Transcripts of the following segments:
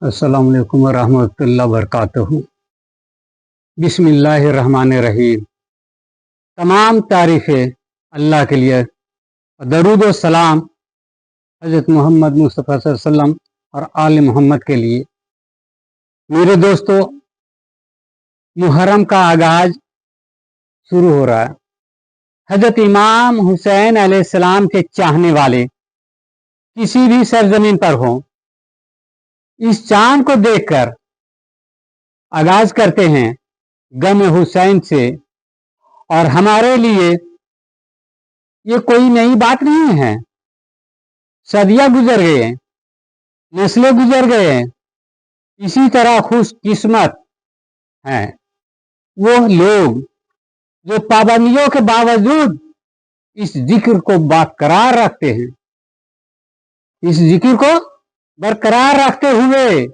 अस्सलाम वालेकुम वरहमतुल्लाहि वबरकातुहू। बिस्मिल्लाहिर्रहमानिर्रहीम। तमाम तारीफ़ें अल्लाह के लिए, दरूद व सलाम हज़रत मोहम्मद मुस्तफ़ा सल्लल्लाहु अलैहि वसल्लम और आल मोहम्मद के लिए। मेरे दोस्तों, मुहर्रम का आगाज शुरू हो रहा है। हज़रत इमाम हुसैन अलैहिस्सलाम के चाहने वाले किसी भी सरजमीन पर हों, इस चांद को देखकर आगाज करते हैं गम हुसैन से। और हमारे लिए ये कोई नई बात नहीं है। सदियां गुजर गए, नस्लें गुजर गए, इसी तरह खुशकिस्मत हैं वो लोग जो पाबंदियों के बावजूद इस जिक्र को बरकरार रखते हैं, इस जिक्र को बरकरार रखते हुए,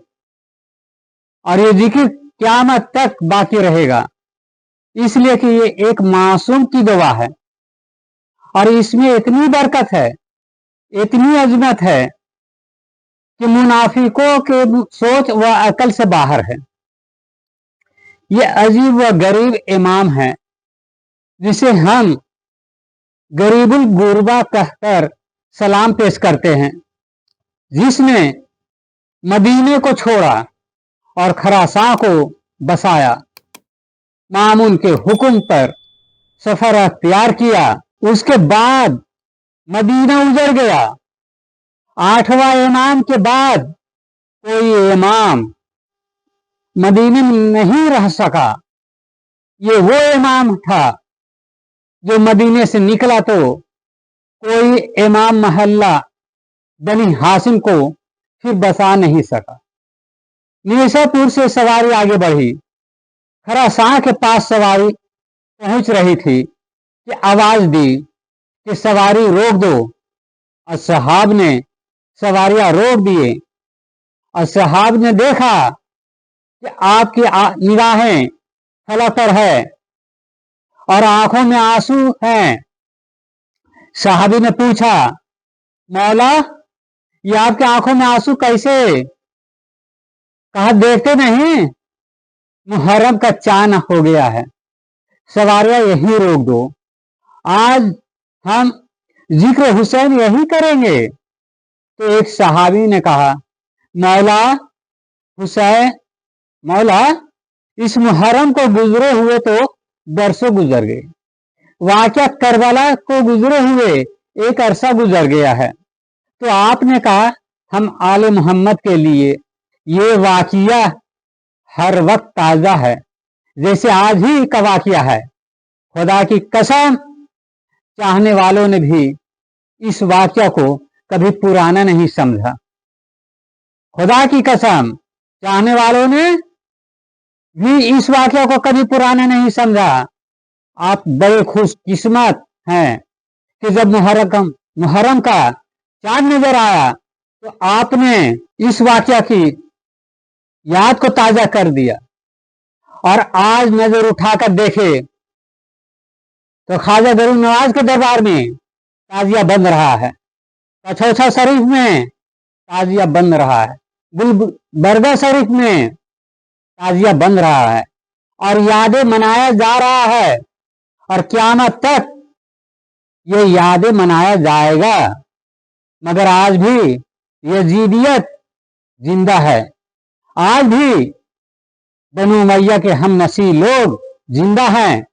और ये जिक्र क़यामत तक बाकी रहेगा, इसलिए कि ये एक मासूम की दुआ है और इसमें इतनी बरकत है, इतनी अजमत है कि मुनाफिकों के सोच व अकल से बाहर है। ये अजीब व गरीब इमाम है जिसे हम गरीबुल गुरबा कहकर सलाम पेश करते हैं, जिसने मदीने को छोड़ा और खरासां को बसाया, मामून के हुक्म पर सफर अख्तियार किया, उसके बाद मदीना उजड़ गया। 8वां इमाम के बाद कोई इमाम मदीने में नहीं रह सका। ये वो इमाम था जो मदीने से निकला तो कोई इमाम महल्ला बनी हाशिम को फिर बसा नहीं सका। निशापुर से सवारी आगे बढ़ी, खरासां के पास सवारी पहुंच रही थी कि आवाज दी कि सवारी रोक दो। असहाब ने सवारियां रोक दिए। असहाब ने देखा कि आपकी निगाहें फलक पर है और आंखों में आंसू हैं। साहबी ने पूछा, मौला, ये आपकी आंखों में आंसू कैसे? कहा, देखते नहीं मुहर्रम का चांद हो गया है, सवारियां यहीं रोक दो, आज हम जिक्र हुसैन यही करेंगे। तो एक सहाबी ने कहा, मौला हुसैन, मौला, इस मुहर्रम को गुजरे हुए तो बरसों गुजर गए, वाक़या करबला को गुजरे हुए एक अरसा गुजर गया है। तो आपने कहा हम आले मोहम्मद के लिए ये वाक़या हर वक्त ताज़ा है, जैसे आज ही का वाक़या है। खुदा की कसम, चाहने वालों ने भी इस वाक़या को कभी पुराना नहीं समझा। खुदा की कसम, चाहने वालों ने भी इस वाक़या को कभी पुराना नहीं समझा। आप बड़े खुशकिस्मत हैं कि जब मुहर्रम का चांद नजर आया तो आपने इस वाक़या की याद को ताजा कर दिया। और आज नजर उठाकर देखे तो ख्वाजा गरीब नवाज के दरबार में ताजिया बन रहा है, कछौछा शरीफ में ताजिया बन रहा है, गुलबर्गा शरीफ में ताजिया बन रहा है और यादें मनाया जा रहा है और क़यामत तक ये यादें मनाया जाएगा। मगर आज भी यजीदियत जिंदा है, आज भी बनु उमैया के हम नसी लोग जिंदा हैं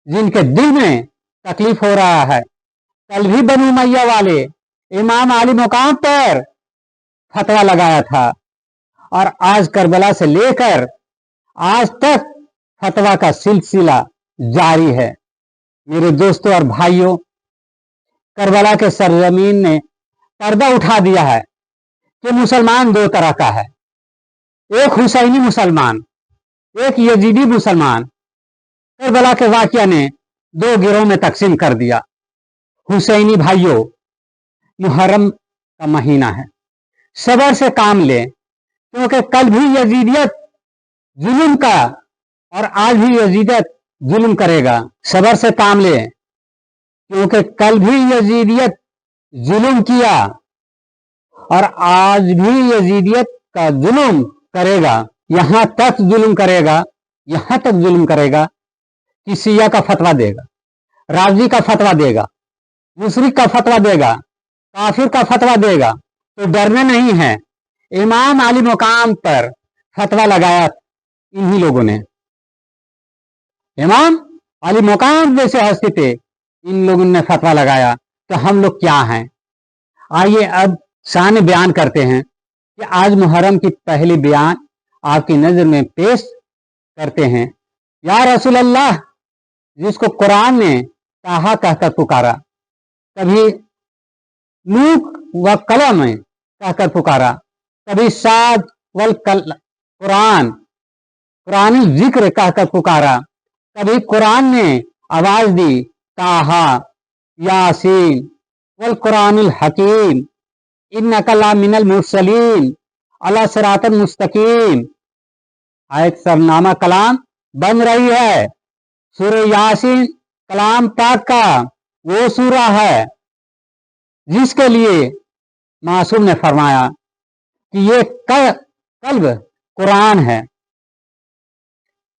जिनके दिल में तकलीफ हो रहा है। कल भी बनु उमैया वाले इमाम अली मुकाम पर फतवा लगाया था और आज करबला से लेकर आज तक फतवा का सिलसिला जारी है। मेरे दोस्तों और भाइयों, करबला के सरजमीन ने पर्दा उठा दिया है कि मुसलमान दो तरह का है, एक हुसैनी मुसलमान, एक यजीदी मुसलमान। करबला के वाक़या ने दो गिरोह में तकसीम कर दिया। हुसैनी भाइयों, मुहर्रम का महीना है, सब्र से काम ले, क्योंकि कल भी यजीदियत जुल्म का और आज भी यजीदियत जुल्म करेगा। सब्र से काम ले, क्योंकि कल भी यजीदियत जुल्म किया और आज भी यजीदियत का जुल्म करेगा, यहां तक जुल्म करेगा, यहां तक जुल्म करेगा कि शिया का फतवा देगा, राजी का फतवा देगा, मुशरिक का फतवा देगा, काफिर का फतवा देगा। तो डरने नहीं है। इमाम आली मुकाम पर फतवा लगाया इन्हीं लोगों ने। इमाम आली मुकाम जैसे हस्ती थे, इन लोगों ने फतवा लगाया। तो हम लोग क्या हैं? आइए अब शान बयान करते हैं कि आज मुहर्रम की पहली बयान आपकी नजर में पेश करते हैं। या रसूल अल्लाह, जिसको कुरान ने ताहा कहकर पुकारा, कभी नूक व कलम कहकर पुकारा, कभी साद वल कुरान जिक्र कहकर पुकारा, कभी कुरान ने आवाज दी ताहा यासीन वल कुरानिल हकीम इन्नका ला मिनल मुरसलीन अला सिरातल मुस्तकीम। आयत सरनामा कलाम बन रही है। सूरह यासीन कलाम पाक का वो सूरा है जिसके लिए मासूम ने फरमाया कि ये कल्ब कुरान है।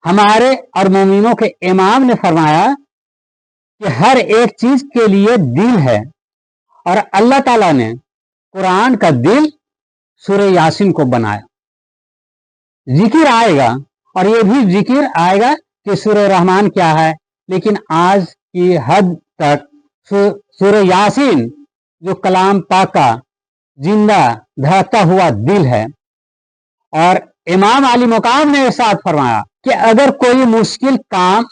हमारे और मोमिनों के इमाम ने फरमाया कि हर एक चीज के लिए दिल है, और अल्लाह ताला ने कुरान का दिल सूरह यासीन को बनाया। जिक्र आएगा, और ये भी जिक्र आएगा कि सूरह रहमान क्या है, लेकिन आज की हद तक सूरह यासीन जो कलाम पाक का जिंदा धड़कता हुआ दिल है। और इमाम आली मुकाम ने इरशाद फरमाया कि अगर कोई मुश्किल काम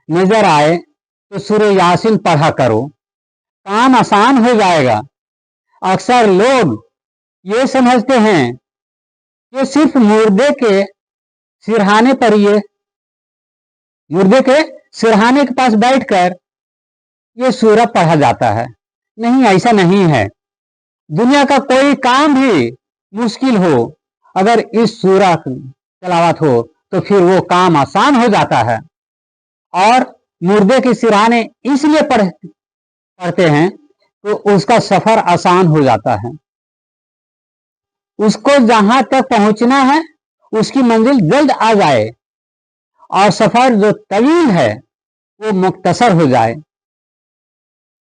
नजर आए तो सूरह यासीन पढ़ा करो, काम आसान हो जाएगा। अक्सर लोग ये समझते हैं कि सिर्फ मुर्दे के सिरहाने के पास बैठकर ये सूरह पढ़ा जाता है। नहीं, ऐसा नहीं है। दुनिया का कोई काम भी मुश्किल हो, अगर इस सूरह की तिलावत हो तो फिर वो काम आसान हो जाता है। और मुर्दे के सिरहाने इसलिए पढ़ते हैं तो उसका सफर आसान हो जाता है। उसको जहां तक पहुंचना है उसकी मंजिल जल्द आ जाए, और सफर जो तवील है वो मुख्तसर हो जाए।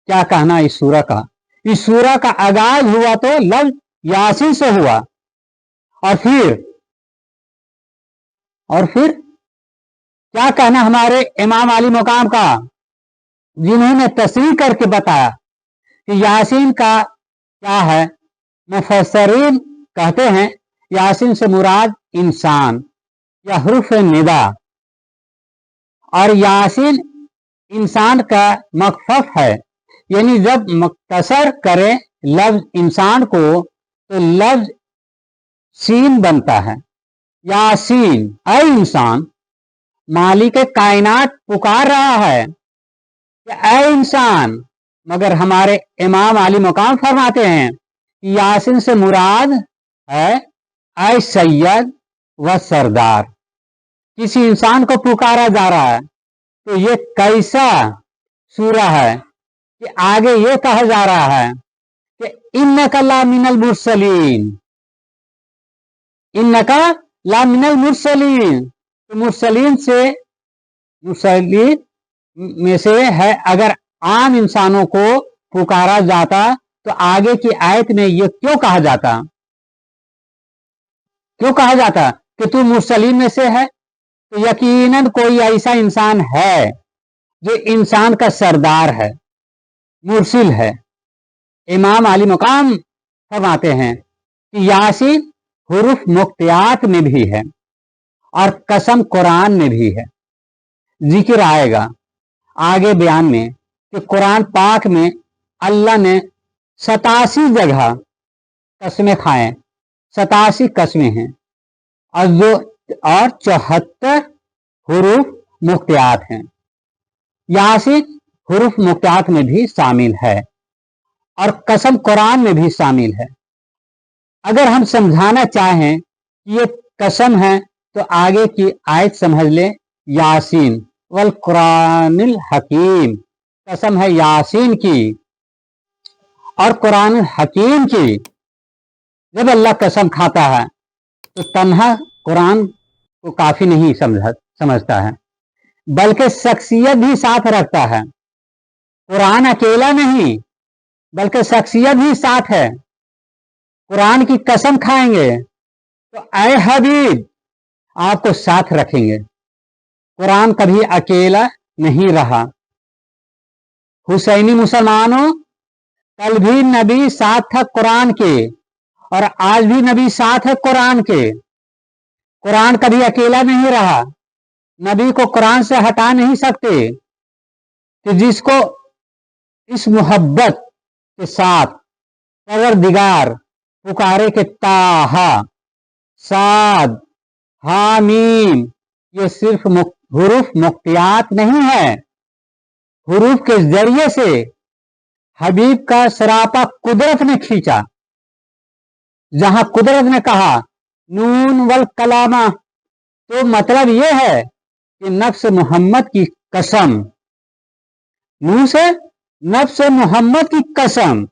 क्या कहना इस सूरह का? इस सूरह का आगाज हुआ तो लफ्ज यासीन से हुआ, और फिर क्या कहना हमारे इमाम आली मुकाम का, जिन्होंने तस्रीह करके बताया कि यासीन का क्या है। मुफस्सिरीन कहते हैं यासीन से मुराद इंसान या हुर्फ निदा, और यासीन इंसान का मखफफ है, यानी जब मुख्तसर करें लफ्ज इंसान को तो लफ्ज सीन बनता है। यासीन, ऐ इंसान, मालिक कायनात पुकार रहा है कि ऐ इंसान। मगर हमारे इमाम आली मुकाम फरमाते हैं कि यासीन से मुराद है ऐ सैयद व सरदार। किसी इंसान को पुकारा जा रहा है, तो ये कैसा सूरह है कि आगे ये कहा जा रहा है कि इन्नका ला मिनल मुरसलीन, इन्नका ला मिनल मुरसलीन। तो मुरसलीन में से है। अगर आम इंसानों को पुकारा जाता तो आगे की आयत में ये क्यों कहा जाता कि तू मुरसलीन में से है? तो यकीनन कोई ऐसा इंसान है जो इंसान का सरदार है, मुरसिल है। इमाम आली मुकाम फरमाते हैं कि यासीन हुरूफ मुक्तियात में भी है और कसम कुरान में भी है। जिक्र आएगा आगे बयान में कि कुरान पाक में अल्लाह ने 87 जगह कस्में खाएं, 87 कस्में हैं, और 74 हुरूफ मुक्तियात हैं। यासीन हुरूफ मुक्तियात में भी शामिल है और कसम कुरान में भी शामिल है। अगर हम समझाना चाहें कि ये कसम है तो आगे की आयत समझ लें, यासीन वल कुरानिल हकीम, कसम है यासीन की और कुरान हकीम की। जब अल्लाह कसम खाता है तो तन्हा कुरान को काफी नहीं समझता है, बल्कि शख्सियत भी साथ रखता है। कुरान अकेला नहीं, बल्कि शख्सियत भी साथ है। कुरान की कसम खाएंगे तो ऐ हबीब आपको साथ रखेंगे। कुरान कभी अकेला नहीं रहा। हुसैनी मुसलमानों, कल भी नबी साथ था कुरान के, और आज भी नबी साथ है कुरान के। कुरान कभी अकेला नहीं रहा। नबी को कुरान से हटा नहीं सकते। कि जिसको इस मोहब्बत के साथ परवरदिगार पुकारे के ताहा, साद, हामीम, ये सिर्फ हुरूफ मुक्तियात नहीं है। हुरूफ के जरिए से हबीब का सरापा कुदरत ने खींचा। जहां कुदरत ने कहा नून वल कलामा, तो मतलब यह है कि नफ्स मोहम्मद की कसम, नून से नफ्स मोहम्मद की कसम।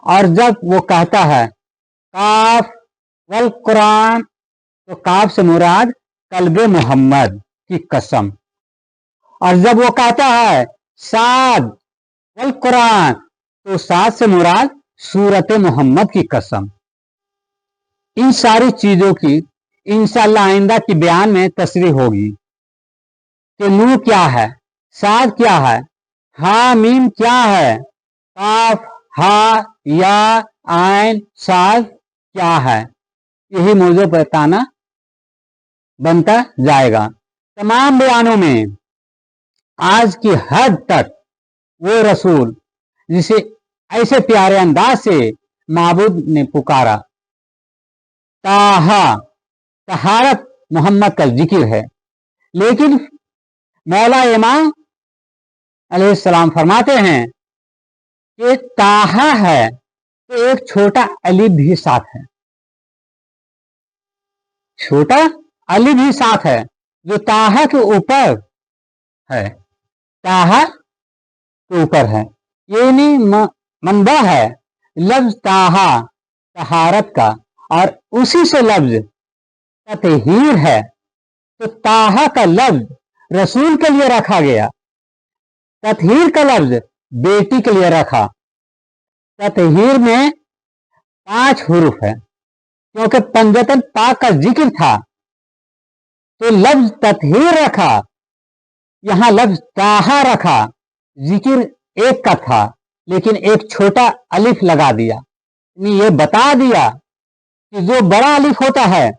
और जब वो कहता है काफ वल कुरान, तो काफ से मुराद कल्बे मोहम्मद की कसम। और जब वो कहता है साद वल कुरान, तो साद से मुराद सूरत मोहम्मद की कसम। इन सारी चीजों की इंशाअल्लाह आइंदा की बयान में तशरीह होगी कि नू क्या है, साद क्या है, हा मीम क्या है, काफ हा या आइन साद क्या है। यही मौजू बताना बनता जाएगा। तमाम बयानों में आज की हद तक वो रसूल जिसे ऐसे प्यारे अंदाज से माबूद ने पुकारा, ताहा, तहारत मोहम्मद का जिक्र है। लेकिन मौला इमाम अलैहिस्सलाम फरमाते हैं कि ताहा है तो एक छोटा अलिफ भी साथ है। छोटा अलिफ भी साथ है जो ताहा के ऊपर है। ताहा के ऊपर है, ये नहीं मनबा है लफ्ज ताहा तहारत का, और उसी से लफ्ज ततहीर है। तो ताहा का लफ्ज रसूल के लिए रखा गया, ततहीर का लफ्ज बेटी के लिए रखा। ततहीर में 5 हुरूफ है, क्योंकि पंजतन पाक का जिक्र था तो लफ्ज ततहीर रखा, यहां लफ्ज ताहा रखा। जिक्र एक का था लेकिन एक छोटा अलिफ लगा दिया, ये बता दिया कि जो बड़ा अलिफ होता है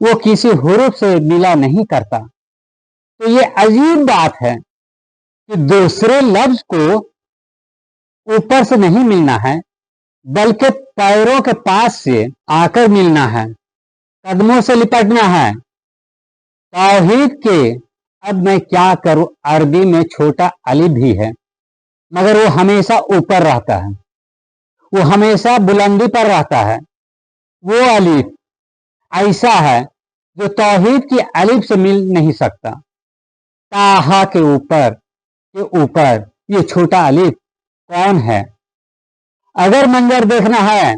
वो किसी हुरूफ से मिला नहीं करता। तो ये अजीब बात है कि दूसरे लफ्ज को ऊपर से नहीं मिलना है, बल्कि पैरों के पास से आकर मिलना है, कदमों से लिपटना है। तौहीद के अब मैं क्या करूं, अरबी में छोटा अलिफ भी है, मगर वो हमेशा ऊपर रहता है, वो हमेशा बुलंदी पर रहता है। वो अलिफ ऐसा है जो तौहीद की अलिफ से मिल नहीं सकता। ताहा के ऊपर ये छोटा अलिफ कौन है? अगर मंजर देखना है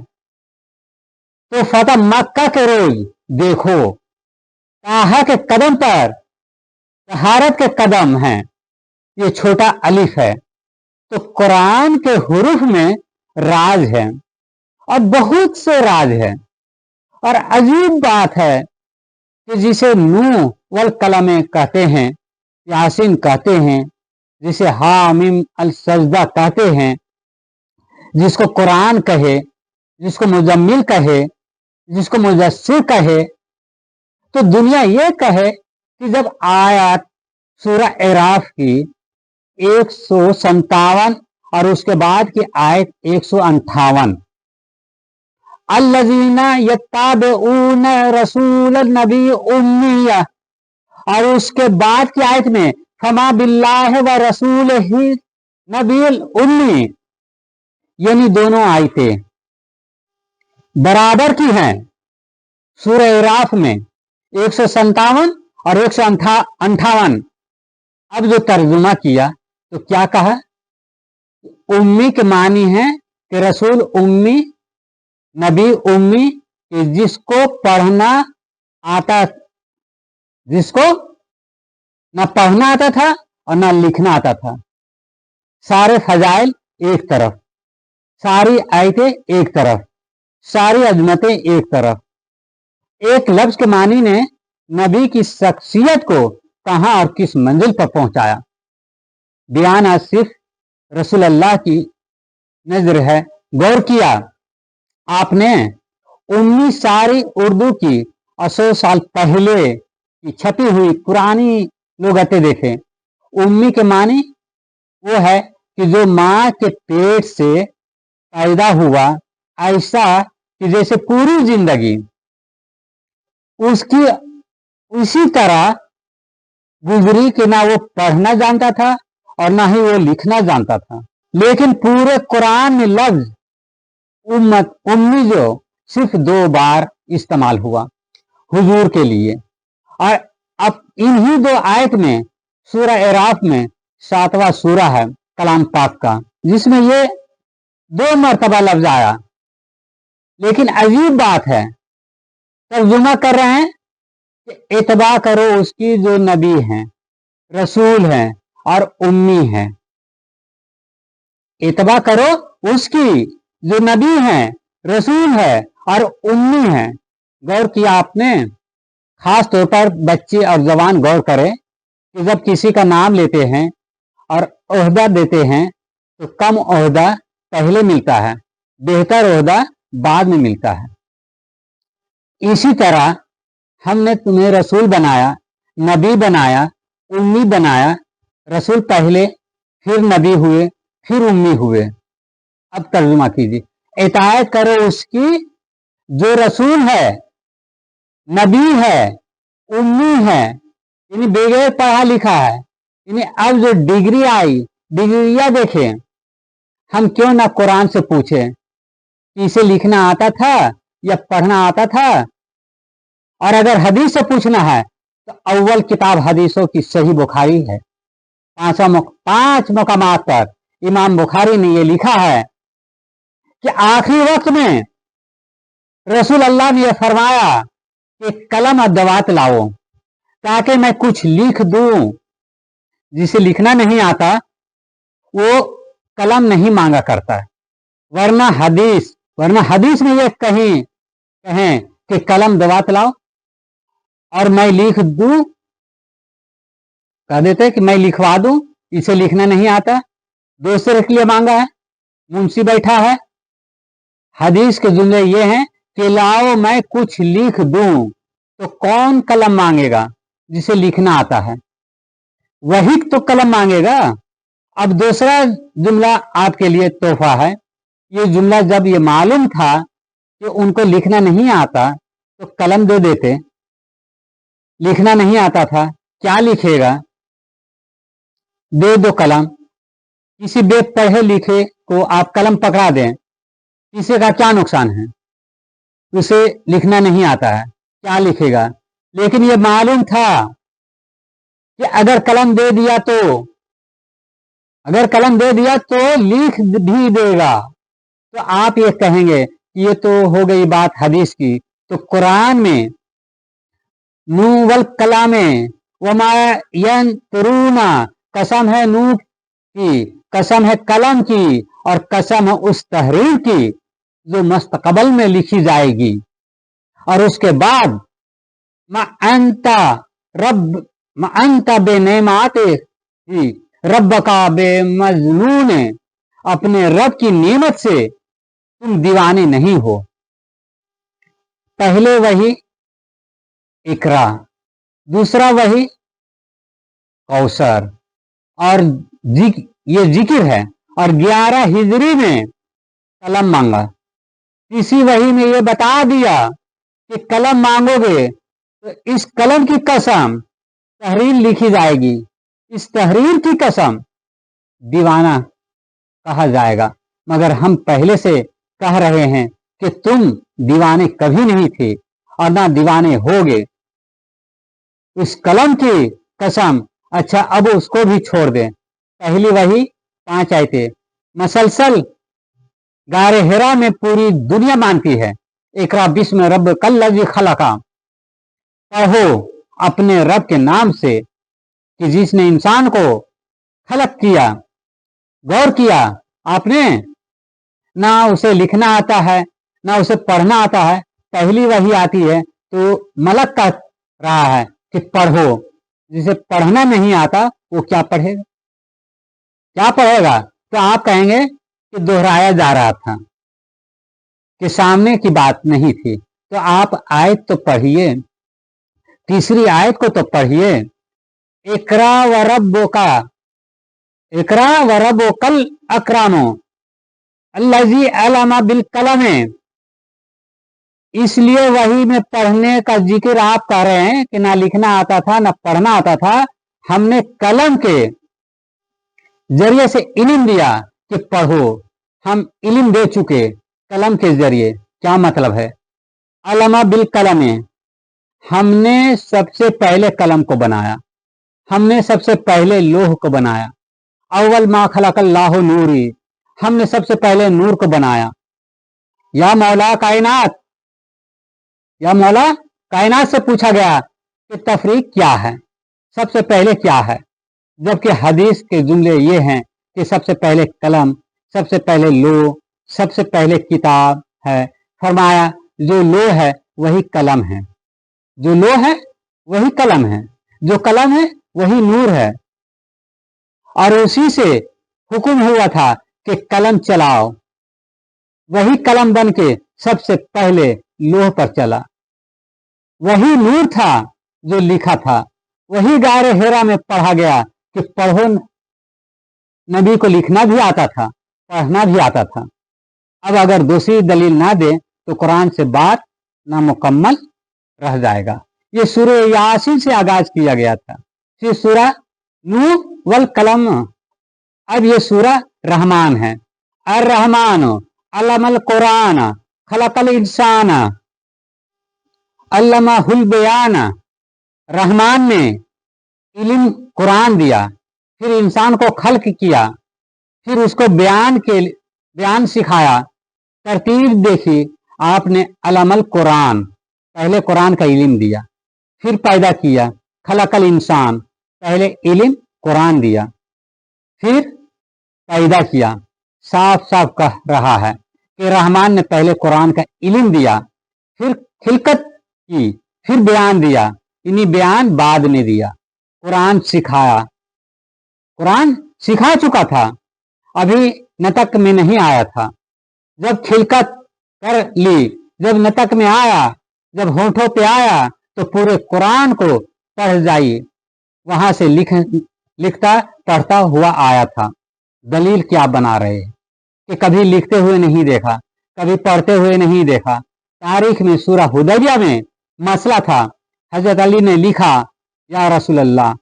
तो फतह मक्का के रोज देखो, ताहा के कदम पर तहारत के कदम हैं, ये छोटा अलिफ है। तो कुरान के हुरूफ में राज है, और बहुत से राज है। और अजीब बात है कि जिसे नूह वल कलम कहते हैं, यासीन कहते हैं, जिसे हामीम अल सजदा कहते हैं, जिसको कुरान कहे, जिसको मुजम्मिल कहे, जिसको मुजस्सिर कहे, तो दुनिया ये कहे कि जब आयत सूरह एराफ की 157 और उसके बाद की आयत 158, अल्लज़ीना यत्ताबिऊन रसूल नबी उम्मिया, और उसके बाद की आयत में फमा बिल्लाह व रसूल ही नबील उम्मी, यानी दोनों आयतें बराबर की हैं। सूरह एराफ में 157 और 158। अब जो तर्जुमा किया तो क्या कहा? उम्मी के मानी है कि रसूल उम्मी, नबी उम्मी, कि जिसको न पढ़ना आता था और न लिखना आता था, सारे फजाइल एक तरफ, सारी आयतें एक तरफ, सारी अजमतें एक तरफ, एक लफ्ज के मानी ने नबी की शख्सियत को कहां और किस मंजिल पर पहुंचाया। बयान आज सिर्फ रसूल अल्लाह की नजर है। गौर किया आपने उम्मी सारी उर्दू की 100 साल पहले की छपी हुई पुरानी लुगतें देखें। उम्मी के मानी वो है कि जो माँ के पेट से पैदा हुआ, ऐसा कि जैसे पूरी जिंदगी उसकी उसी तरह गुजरी कि ना वो पढ़ना जानता था और ना ही वो लिखना जानता था। लेकिन पूरे कुरान में लफ्ज उम्मी जो सिर्फ 2 बार इस्तेमाल हुआ हुजूर के लिए। और अब इन्हीं 2 आयत में सूरा एराफ में 7वां सूरा है कलाम पाक का, जिसमें ये 2 मरतबा लफ्ज आया। लेकिन अजीब बात है, तर्जुमा कर रहे हैं कि इत्बा करो उसकी जो नबी हैं, रसूल हैं और उम्मी हैं। इत्बा करो उसकी जो नबी हैं, रसूल है और उम्मी है। गौर किया आपने? खास तौर पर बच्चे और जवान गौर करें कि जब किसी का नाम लेते हैं और ओहदा देते हैं तो कम ओहदा पहले मिलता है, बेहतर ओहदा बाद में मिलता है। इसी तरह हमने तुम्हें रसूल बनाया, नबी बनाया, उम्मी बनाया। रसूल पहले, फिर नबी हुए, फिर उम्मी हुए। अब तर्जुमा कीजिए, इताअत करो उसकी जो रसूल है, नबी है, उम्मी है, यानी बगैर पढ़ा लिखा है। यानी अब जो डिग्री आई, डिग्रियां देखें। हम क्यों ना कुरान से पूछें कि इसे लिखना आता था या पढ़ना आता था। और अगर हदीस से पूछना है तो अव्वल किताब हदीसों की सही बुखारी है। 5 मकामात पर इमाम बुखारी ने यह लिखा है कि आखिरी वक्त में रसूल अल्लाह ने यह फरमाया कि कलम और दवात लाओ ताकि मैं कुछ लिख दूं। जिसे लिखना नहीं आता वो कलम नहीं मांगा करता है, वरना हदीस में यह कहें कि कलम दवात लाओ और मैं लिख दूं, कह देते कि मैं लिखवा दूं। इसे लिखना नहीं आता, दूसरे के लिए मांगा है, मुंशी बैठा है। हदीस के जुमले ये हैं कि लाओ मैं कुछ लिख दूं। तो कौन कलम मांगेगा जिसे लिखना आता है? वही तो कलम मांगेगा। अब दूसरा जुमला आपके लिए तोहफा है। ये जुमला जब ये मालूम था कि उनको लिखना नहीं आता तो कलम दे देते। लिखना नहीं आता था, क्या लिखेगा? दे दो कलम। किसी बेपढ़े लिखे को आप कलम पकड़ा दें, किसी का क्या नुकसान है? उसे लिखना नहीं आता है, क्या लिखेगा? लेकिन ये मालूम था कि अगर कलम दे दिया तो लिख भी देगा। तो आप ये कहेंगे कि ये तो हो गई बात हदीस की। तो कुरान में नूह वल कलामे वमा यंतुरूना, कसम है नूह की, कसम है कलम की और कसम है उस तहरीर की जो मुस्तकबल में लिखी जाएगी। और उसके बाद अंता बेनेमाते रब का बेमजनून, अपने रब की नेमत से तुम दीवाने नहीं हो। पहले वही इकरा, दूसरा वही कौसर और ये जिक्र है। और 11 हिजरी में कलम मांगा। इसी वही में ये बता दिया कि कलम मांगोगे तो इस कलम की कसम तहरीर लिखी जाएगी, इस तहरीर की कसम दीवाना कहा जाएगा। मगर हम पहले से कह रहे हैं कि तुम दीवाने कभी नहीं थे और ना दीवाने होगे। उस कलम की कसम। अच्छा, अब उसको भी छोड़ दें। पहली वही 5 आयतें मसलसल गारे हिरा में पूरी दुनिया मानती है इकरा बिस्म रब्बिकल्लज़ी खलका, पढ़ो अपने रब के नाम से कि जिसने इंसान को खलक किया। गौर किया आपने, ना उसे लिखना आता है ना उसे पढ़ना आता है, पहली वही आती है तो मलक कह रहा है कि पढ़ो। जिसे पढ़ना नहीं आता वो क्या पढ़ेगा, क्या पढ़ेगा? तो आप कहेंगे कि दोहराया जा रहा था, कि सामने की बात नहीं थी। तो आप आयत तो पढ़िए, तीसरी आयत को तो पढ़िए, इकरा व रब्बुका, इकरा व रब्बुकल अकरामो अल्लज़ी अलमा बिल कलम। इसलिए वही में पढ़ने का जिक्र आप कह रहे हैं कि ना लिखना आता था ना पढ़ना आता था, हमने कलम के जरिए से इल्म दिया कि पढ़ो। हम इल्म दे चुके कलम के जरिए। क्या मतलब है? अलमा बिल कलम, हमने सबसे पहले कलम को बनाया, हमने सबसे पहले लोह को बनाया। अव्वल मा खलकल्लाहु नूरी, हमने सबसे पहले नूर को बनाया। या मौला कायनात, या मौला कायनात से पूछा गया कि तफरीक क्या है, सबसे पहले क्या है? जबकि हदीस के जुमले ये हैं कि सबसे पहले कलम, सबसे पहले लो, सबसे पहले किताब है। फरमाया जो लो है वही कलम है, जो लो है वही कलम है, जो कलम है वही नूर है। और उसी से हुक्म हुआ था कि कलम चलाओ। वही कलम बन के सबसे पहले लोह पर चला। वही नूर था जो लिखा था। वही गारे हेरा में पढ़ा गया कि पढ़ो। नबी को लिखना भी आता था, पढ़ना भी आता था। अब अगर दूसरी दलील ना दे तो कुरान से बात नामुकम्मल रह जाएगा। ये सूरह यासीन से आगाज किया गया था, फिर सूरह नूह वल कलम, अब ये सूरह रहमान है। अर रहमान अल्लमल कुरान खलकल इंसान अल्लमाहुल बयान। रहमान ने इल्म कुरान दिया, फिर इंसान को खल्क किया, फिर उसको बयान सिखाया। तरतीब देखी आपने, अलमल कुरान, पहले कुरान का इल्म दिया, फिर पैदा किया। खलकल इंसान, पहले इल्म कुरान दिया, फिर पैदा किया। साफ साफ कह रहा है कि रहमान ने पहले कुरान का इल्म दिया, फिर खिलकत की, फिर बयान दिया। इन्हीं बयान बाद में दिया। कुरान सिखाया, कुरान सिखा चुका था, अभी नतक में नहीं आया था। जब खिलकत कर ली, जब नतक में आया, जब होठों पे आया, तो पूरे कुरान को पढ़ जाइए। वहां से लिखता पढ़ता हुआ आया था। दलील क्या बना रहे कि कभी लिखते हुए नहीं देखा, कभी पढ़ते हुए नहीं देखा। तारीख में सूरह हुदैबिया में मसला था, हजरत अली ने लिखा, या रसूल अल्लाह